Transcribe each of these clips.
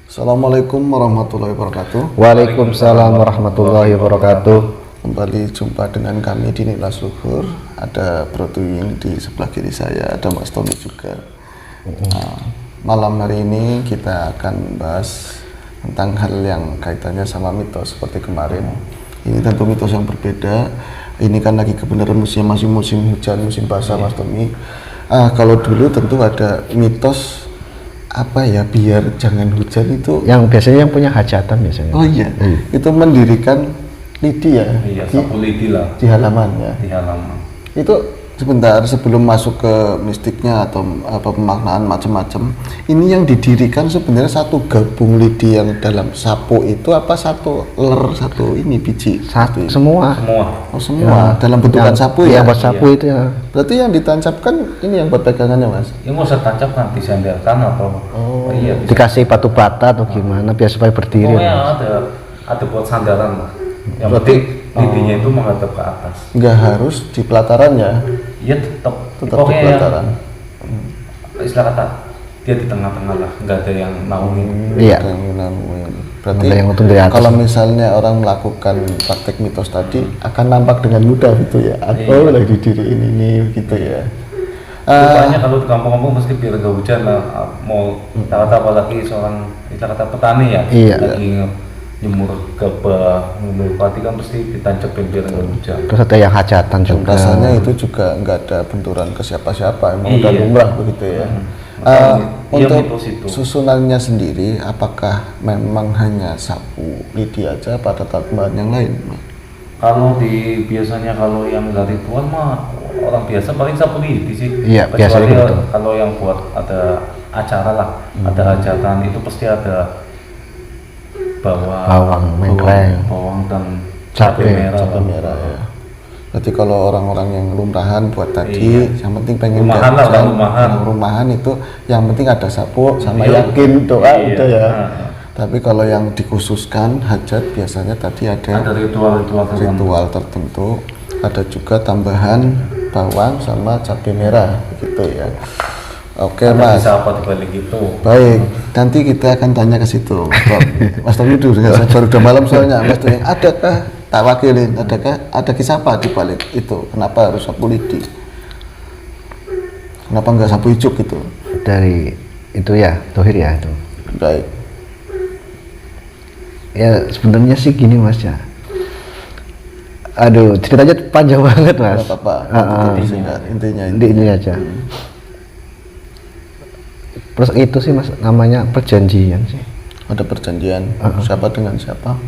Assalamualaikum warahmatullahi wabarakatuh. Waalaikumsalam warahmatullahi wabarakatuh. Kembali jumpa dengan kami di Nilas Luhur. Ada Bro Tuying di sebelah kiri saya, ada Mas Tommy juga. Malam hari ini kita akan bahas tentang hal yang kaitannya sama mitos seperti kemarin. Ini tentu mitos yang berbeda. Ini kan lagi kebenaran masih musim hujan, musim basah, Mas Tommy. Kalau dulu tentu ada mitos apa ya, biar jangan hujan itu Yang biasanya yang punya hajatan biasanya. oh iya, itu mendirikan lidi ya, Iya, sapu lidi lah di halaman ya. di halaman. Itu sebentar sebelum masuk ke mistiknya atau apa pemaknaan macam-macam, ini yang didirikan sebenarnya satu gabung lidi yang dalam sapu itu apa satu ler satu ini biji Satu, Gitu ya? Semua Oh semua dalam bentukan sapu ya. Yang buat sapu itu ya. Berarti yang ditancapkan ini yang buat pegangannya, Mas. ya nggak usah tancap, kan disandarkan atau iya bisa. Dikasih batu bata atau gimana biar supaya berdiri. Pokoknya ada buat sandaran lah. Yang Berarti- penting lidinya itu menghadap ke atas. Nggak harus di pelatarannya, Iya tetap tetap di pokoknya pelataran. istilah kata dia di tengah-tengah lah, nggak ada yang naungin. Iya. Ada yang naungin. Berarti Ada yang untung dari atas. kalau misalnya orang melakukan praktek mitos tadi akan nampak dengan mudah gitu ya. Oh, Iya. lagi didiriin ini gitu ya. Rupanya kalau di kampung-kampung mesti biar nggak hujan lah. Mau kata apalagi seorang istilah kata petani ya, Iya. lagi nyemur gabah, nyemur padi kan mesti ditancapin biar nggak hujan. Terus ada yang hajatan Dan juga. rasanya itu juga nggak ada benturan ke siapa-siapa, emang udah Iya. lumrah begitu ya. Makanya iya, Untuk mitos itu. susunannya sendiri, apakah memang hanya sapu lidi aja, apa ada tambahan yang lain? Kalau biasanya kalau yang nggak ritual mah orang biasa paling sapu lidi sih. Iya, biasanya Kecuali gitu. kalau yang buat ada acara lah, ada hajatan itu pasti ada Bawang merah. bawang dan Cabai merah. Cabai merah ya. Berarti kalau orang-orang yang lumrahan buat tadi, Iya. yang penting pengen Rumahan nggak lah, hujan, rumahan. yang rumahan itu yang penting ada sapu sama Iya. yakin doa Iya. udah ya. Nah. Tapi kalau yang dikhususkan hajat biasanya tadi Ada ada ritual-ritual tertentu. ritual tertentu, ada juga tambahan bawang sama cabai merah gitu ya. Oke Ada Mas, bisa apa dibalik itu. baik. Nanti kita akan tanya ke situ. Mas Tommy dulu, dengan sabar udah malam soalnya. Mas Tommy, adakah tak wakilin? Ada kisah apa di balik itu? Kenapa harus sapu lidi? Kenapa nggak sapu ijuk gitu? Dari itu ya, tohir ya itu. Baik. Ya sebenarnya sih gini Mas ya. Aduh, ceritanya panjang banget Mas. Nggak apa-apa. Intinya Ini aja. Terus itu sih Mas namanya perjanjian sih. ada perjanjian siapa dengan siapa?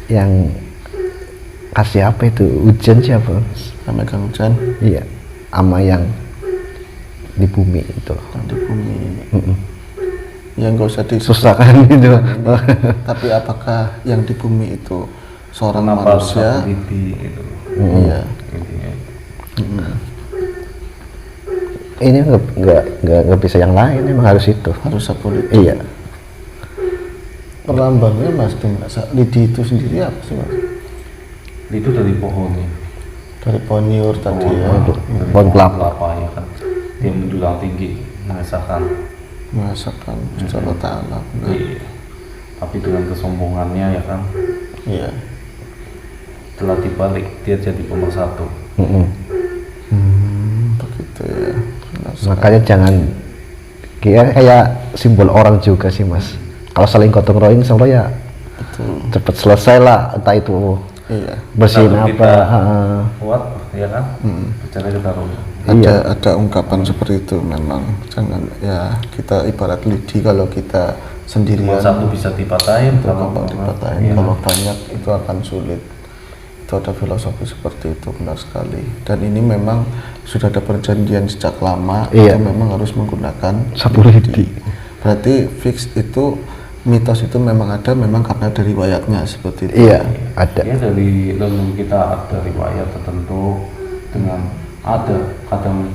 Yang kasih apa itu hujan siapa? Memegang hujan Iya, sama yang di bumi itu. yang di bumi. Yang nggak usah Susah kan itu. Tapi apakah yang di bumi itu seorang Kenapa manusia? sapu lidi itu? Iya. Intinya. Ini nggak bisa yang lain, emang harus itu. Harus sapu lidi. Iya. Perlambannya Mas Tim, lidi itu sendiri apa sih Mas? Itu dari pohonnya. Dari pohon niur tadi ya. Pohon kelapa. Ya kan. Dia menjulang tinggi, mengesahkan. Merasakan Allah Ta'ala. Benar. Iya. Tapi dengan kesombongannya ya kan, Iya. telah dibalik dia jadi pemersatu. Begitu ya. Benar sekali. Makanya jangan kayak simbol orang juga sih Mas. Kalau saling gotong royong, insya Allah ya Betul. cepet selesai lah. Entah itu Iya. bersihin Satu apa. kita heeh. kuat ya kan, bicara kita rumah. Ada ungkapan seperti itu memang. Jangan ya, kita ibarat lidi, kalau kita Cuma sendirian satu bisa dipatahin, itu gampang dipatahin. Iya. Kalau banyak itu akan sulit. Itu ada filosofi seperti itu, benar sekali. Dan ini memang sudah ada perjanjian sejak lama. Iya. Itu memang harus menggunakan Sapu lidi. Berarti fix itu, mitos itu memang ada, memang karena dari riwayatnya seperti itu. Iya, ada. Ya dari leluhur kita ada riwayat tertentu dengan ada kadang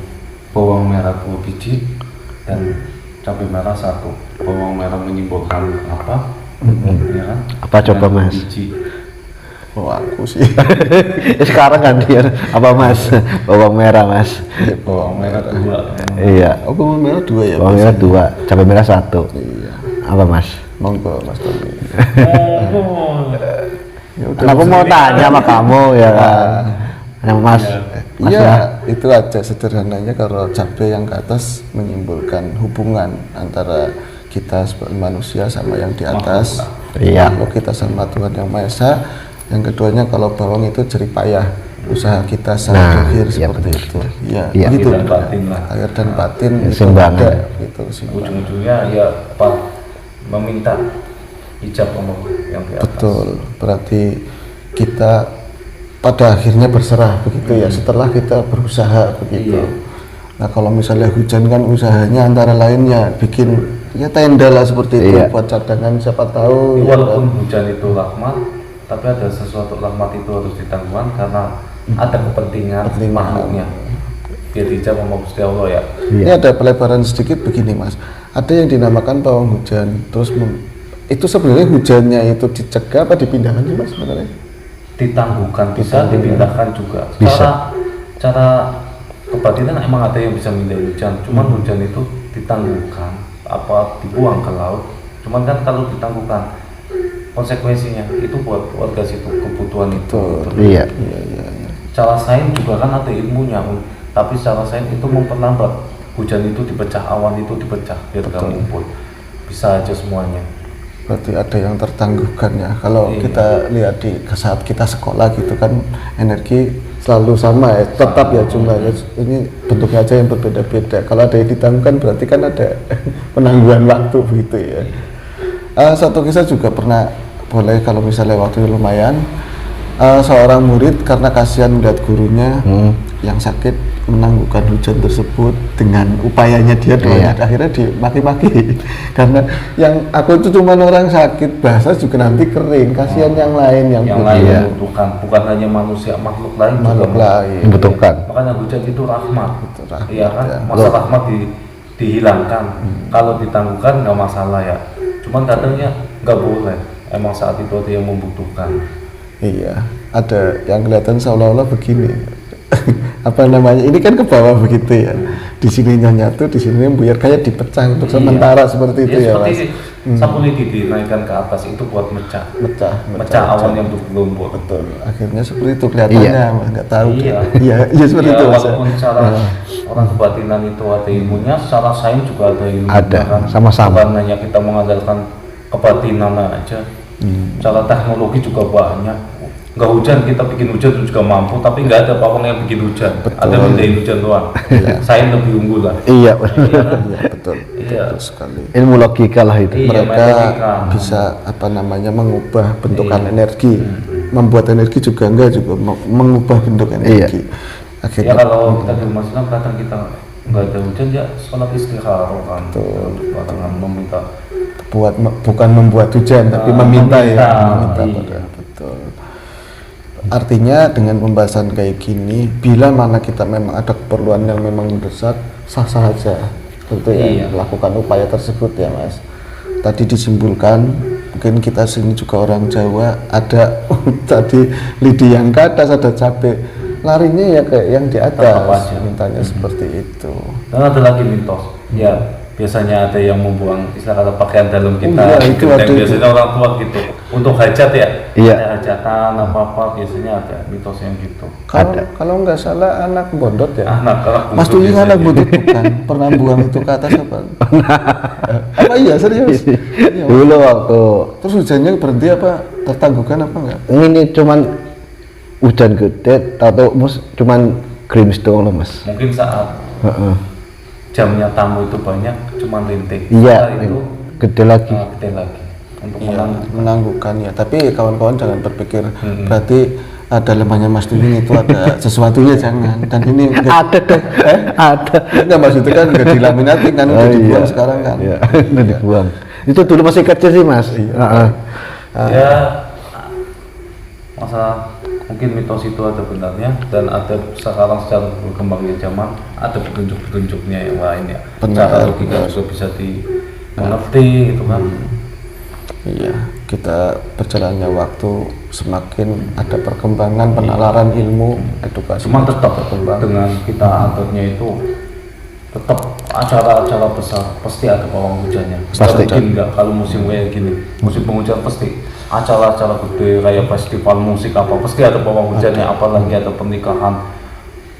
bawang merah 2 biji dan cabai merah 1. Bawang merah menyimbolkan apa? Ya kan? Apa coba, Dengan 2 Mas? Biji. Oh aku sih. Ya, sekarang gantian apa Mas? Bawang merah Mas. Bawang merah 2. Iya. Oh bawang merah 2 ya? Bawang merah 2, cabai merah 1. Iya. Apa Mas? Monggo Mas Tommy. Ya udah, Kan aku mau tanya sama kamu ya kan. Yang Mas, Mas Iya, ya. itu aja sederhananya. Kalau cabai yang ke atas menyimbolkan hubungan antara kita sebagai manusia sama yang di atas. Iya. Kalau kita sama Tuhan Yang Maha Esa. Yang keduanya kalau bawang itu jerih payah, usaha kita Nah, sangat dohir iya, seperti betul. itu. Iya, Iya. begitu. Lahir dan batin lah. Lahir dan batin itu Keseimbangan. ada, gitu, keseimbangan. Ujung-ujungnya ya apa, meminta ijab Allah yang di atas. Betul, berarti kita pada akhirnya berserah begitu ya, setelah kita berusaha begitu. Iya. Nah kalau misalnya hujan kan usahanya antara lainnya bikin ya tenda lah seperti itu Iya. buat cadangan siapa tahu. ya Walaupun kan? hujan itu rahmat, tapi ada sesuatu rahmat itu harus ditangguhkan karena ada kepentingan makhluknya. Biar dijawab sama Gusti Allah ya. Ini ada pelebaran sedikit begini Mas. Ada yang dinamakan pawang hujan. Terus itu sebenarnya hujannya itu dicegah apa dipindahkan sih Mas sebenarnya? Ditangguhkan bisa, Ditangguhkan. dipindahkan juga. Bisa. Cara kebatinan emang ada yang bisa mindahin hujan, cuman hujan itu ditangguhkan apa dibuang ke laut. Cuman kan kalau ditangguhkan konsekuensinya itu buat warga situ kebutuhan itu. Iya. Iya, iya, iya. Cara sains juga kan ada ilmunya, tapi secara sains itu memperlambat hujan itu dipecah, awan itu dipecah biar gak ngumpul. Bisa aja semuanya. Berarti ada yang tertangguhkan ya. Kalau Iya. kita lihat di saat kita sekolah gitu kan energi selalu sama ya, tetap ya jumlahnya. Ini bentuknya aja yang berbeda-beda. Kalau ada yang ditangguhkan berarti kan ada penangguhan waktu begitu ya. Satu kisah juga pernah, boleh kalau misalnya waktu lumayan, seorang murid karena kasihan melihat gurunya yang sakit menangguhkan hujan tersebut dengan upayanya dia doanya, akhirnya dimaki-maki karena yang aku itu cuma orang sakit, bahasa juga nanti kering, kasihan yang lain yang lain Iya. membutuhkan, bukan hanya manusia, makhluk lain makhluk juga lain. Membutuhkan. makanya hujan itu rahmat. Itu rahmat, Iya kan, ya. masa rahmat dihilangkan. Kalau ditangguhkan nggak masalah ya, cuman kadangnya nggak boleh, emang saat itu ada yang membutuhkan. Iya, ada yang kelihatan seolah-olah begini. Apa namanya? Ini kan ke bawah begitu ya. Di sininya nyatu, di sini buyar kayak dipecah untuk sementara seperti itu ya, Mas. Seperti sapu lidi dinaikkan ke atas itu buat mecah Mecah awan yang bergelombol. betul. Akhirnya seperti itu kelihatannya, Mas. Nggak tahu. Iya. Iya seperti Ya, itu, Mas. walaupun secara orang kebatinan itu ada ilmunya, secara sains juga ada ilmunya. Ada, kan? sama-sama. Bukan hanya kita mengandalkan kebatinan aja. Secara teknologi juga banyak. Nggak hujan, kita bikin hujan juga mampu, tapi nggak ada pawang yang bikin hujan. Betul. Ada mindahin hujan doang. Sains lebih unggul lah. Iya. Iya, betul. Iya. Betul sekali. Ilmu logika lah itu. Iya, Mereka matematika. bisa apa namanya mengubah bentukan energi, membuat energi juga enggak juga mengubah bentuk energi. Ya Akhirnya kalau kita di rumah Islam kadang kita nggak ada hujan ya sholat istikharah kan. Dengan meminta. bukan membuat hujan tapi meminta ya, meminta Iya. pada betul. Artinya dengan pembahasan kayak gini, bila mana kita memang ada keperluan yang memang mendesak, sah-sah aja tentu ya Iya. melakukan upaya tersebut ya Mas. Tadi disimpulkan, mungkin kita sini juga orang Jawa, ada tadi lidi yang ke atas, ada cabai, larinya ya kayak yang di Tetap atas, aja. mintanya seperti itu. Dan ada lagi mitos. Ya biasanya ada yang membuang istilah kata pakaian dalam kita. Oh iya, itu genteng. ada itu. Biasanya orang tua gitu. Untuk hajat ya. Iya. Ada hajatan apa biasanya ada mitos yang gitu. Kalau nggak salah anak bondot ya. Anak kalau Mas Tuyul anak butut bukan? Pernah buang itu ke atas apa? Apa iya serius? Iya. Dulu waktu Terus hujannya berhenti apa? Tertangguhkan apa enggak? ini cuman hujan gede atau cuman gerimis doang loh Mas. mungkin saat Heeh. jamnya tamu itu banyak, cuman rintik. Iya, Setelah itu gede lagi. gede lagi untuk Iya, menanggung. menangguhkan ya. Tapi kawan-kawan jangan berpikir berarti ada lemahnya Mas Tuyul itu ada sesuatunya jangan. Dan ini Ada dong. Ada. enggak maksudnya kan enggak dilaminati kan udah Oh, dibuang iya. sekarang kan. Iya, udah dibuang. Itu dulu masih kecil sih Mas. Heeh. Ya masalah mungkin mitos itu ada benarnya dan ada sekarang secara berkembangnya zaman ada petunjuk-petunjuknya yang lain ya. Benar, Cara logika benar. juga bisa dimengerti gitu kan. Iya, kita berjalannya waktu semakin ada perkembangan penalaran ilmu, edukasi Cuman tetap berkembang. dengan kita aturnya itu tetap acara-acara besar pasti ada pawang hujannya. Pasti. Mungkin nggak kalau musim kayak gini, musim penghujan pasti acara-acara gede kayak festival musik apa pasti ada pawang hujannya. Apalagi ada pernikahan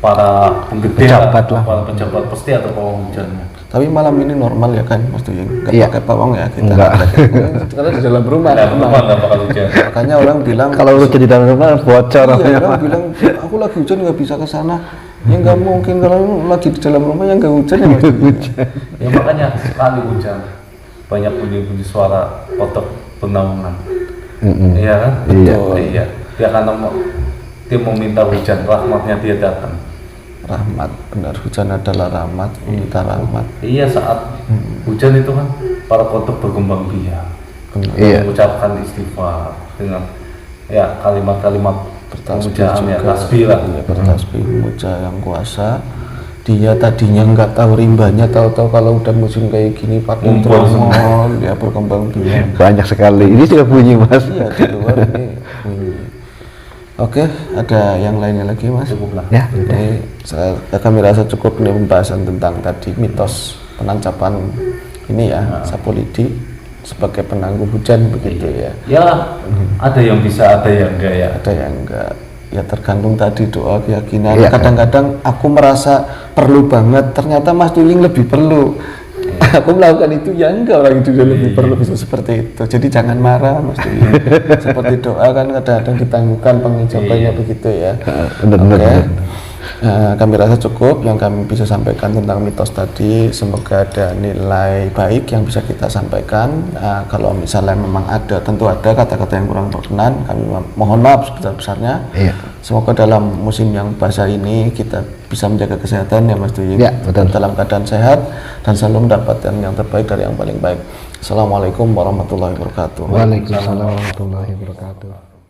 para penggede, Pejabat lah. para pejabat pasti ada pawang hujannya. Tapi malam ini normal ya kan Mas Tuying? Nggak Iya. pakai pawang ya kita? Enggak. Karena di dalam rumah. Nah, rumah nggak bakal hujan. Makanya orang bilang Kalau lu jadi dalam rumah bocor. iya, orang bilang aku lagi hujan nggak bisa ke sana. Ya nggak mungkin kalau lagi di dalam rumah yang nggak hujan ya Mas Tuying. Ya makanya sekali hujan banyak bunyi-bunyi suara kotak bernaungan. Iya kan? Iya. Iya. Dia karena dia meminta hujan, rahmatnya dia datang. Rahmat, benar hujan adalah rahmat, meminta rahmat. Iya, saat hujan itu kan para kotak berkembang biak, Iya. mengucapkan istighfar dengan ya kalimat-kalimat Bertasbih pemujaan ya, juga. tasbih lah. Iya, bertasbih memuja yang kuasa. Dia tadinya nggak tahu rimbanya, tahu-tahu kalau udah musim kayak gini patung Ngumpul tromol, ya berkembang biak. Banyak sekali. Ini juga bunyi mas. Iya di luar ini bunyi. Oke, ada yang lainnya lagi Mas? Cukup lah. Ya. Ini kami rasa cukup nih pembahasan tentang tadi mitos penangkapan ini ya, Sapulidi sebagai penangguh hujan begitu ya. Ya, ada yang bisa, ada yang enggak ya. Ada yang enggak, ya tergantung tadi doa keyakinan. Iya. Kadang-kadang aku merasa perlu banget, ternyata Mas Tuying lebih perlu. Aku melakukan itu ya enggak, orang itu lebih perlu bisa seperti itu. Jadi jangan marah Mas Tuying. Seperti doa kan kadang-kadang ditangguhkan pengijabannya begitu ya. Benar-benar. Oke. Kami rasa cukup yang kami bisa sampaikan tentang mitos tadi. Semoga ada nilai baik yang bisa kita sampaikan. Kalau misalnya memang ada, tentu ada kata-kata yang kurang berkenan, kami mohon maaf sebesar-besarnya. Iya. Semoga dalam musim yang basah ini kita bisa menjaga kesehatan ya Mas Tuying. Ya, betul. Dalam keadaan sehat dan selalu mendapatkan yang terbaik dari yang paling baik. Assalamualaikum warahmatullahi wabarakatuh. Waalaikumsalam warahmatullahi wabarakatuh.